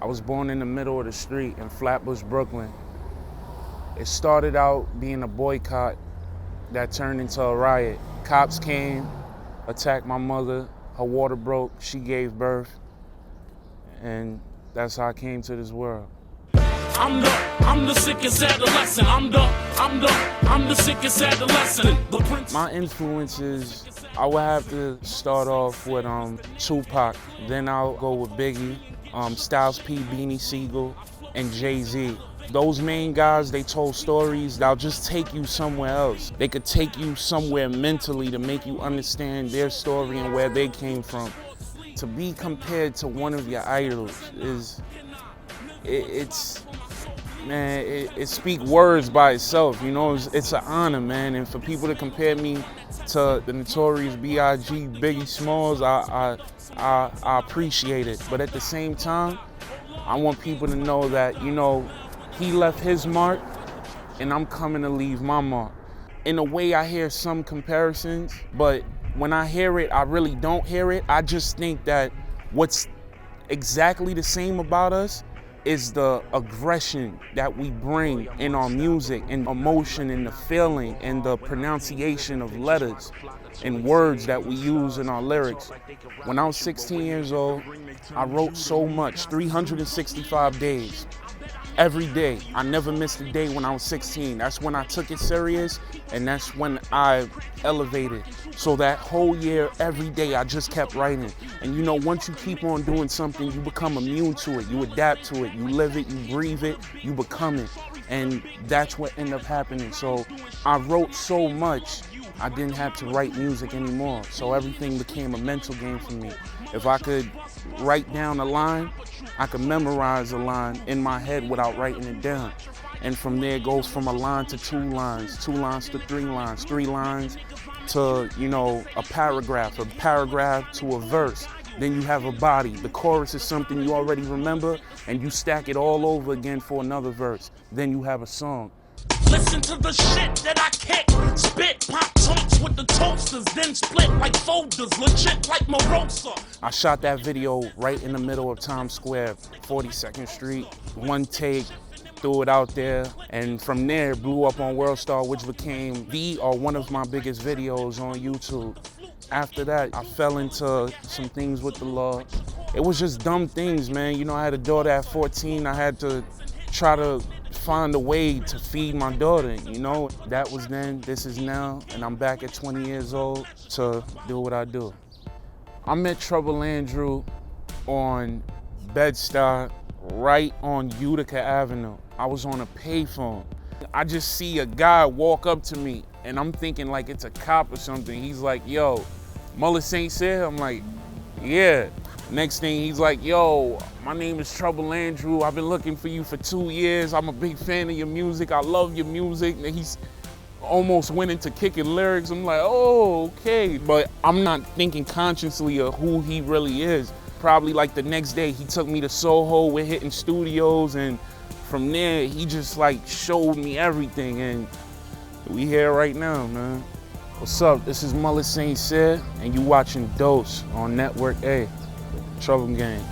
I was born in the middle of the street in Flatbush, Brooklyn. It started out being a boycott that turned into a riot. Cops came, attacked my mother, her water broke, she gave birth, and that's how I came to this world. I'm the sickest adolescent. I'm the sickest adolescent. My influences, I would have to start off with Tupac, then I'll go with Biggie, Styles P, Beanie Siegel, and Jay-Z. Those main guys, they told stories that'll just take you somewhere else. They could take you somewhere mentally to make you understand their story and where they came from. To be compared to one of your idols it speaks words by itself, you know. It's an honor, man, and for people to compare me to the Notorious BIG, Biggie Smalls, I appreciate it. But at the same time, I want people to know that, you know, he left his mark, and I'm coming to leave my mark. In a way, I hear some comparisons, but when I hear it, I really don't hear it. I just think that what's exactly the same about us is the aggression that we bring in our music, and emotion, and the feeling, and the pronunciation of letters and words that we use in our lyrics. When I was 16 years old, I wrote so much, 365 days. Every day. I never missed a day when I was 16. That's when I took it serious, and that's when I elevated. So that whole year, every day, I just kept writing. And you know, once you keep on doing something, you become immune to it. You adapt to it. You live it, you breathe it, you become it. And that's what ended up happening. So I wrote so much, I didn't have to write music anymore. So everything became a mental game for me. If I could write down a line, I could memorize a line in my head without writing it down. And from there it goes from a line to 2 lines to 3 lines, 3 lines to, you know, a paragraph to a verse. Then you have a body. The chorus is something you already remember, and you stack it all over again for another verse. Then you have a song. Listen to the shit that I kick. Spit, pop chunks with the toasters, then split like folders, legit like Morosa. I shot that video right in the middle of Times Square, 42nd Street, one take, threw it out there, and from there it blew up on World Star, which became one of my biggest videos on YouTube. After that, I fell into some things with the law. It was just dumb things, man. You know, I had a daughter at 14. I had to try to find a way to feed my daughter, you know. That was then, this is now, and I'm back at 20 years old to do what I do. I met Trevor Andrew on Bed-Stuy, right on Utica Avenue. I was on a payphone. I just see a guy walk up to me, and I'm thinking like it's a cop or something. He's like, yo, Muller St Cyr? I'm like, yeah. Next thing, he's like, yo, my name is Trevor Andrew. I've been looking for you for 2 years. I'm a big fan of your music. I love your music. And he's almost went into kicking lyrics. I'm like, oh, okay. But I'm not thinking consciously of who he really is. Probably like the next day, he took me to Soho. We're hitting studios. And from there, he just like showed me everything. And we here right now, man. What's up? This is Muller St Cyr, and you watching Dose on Network A. Trouble Gang.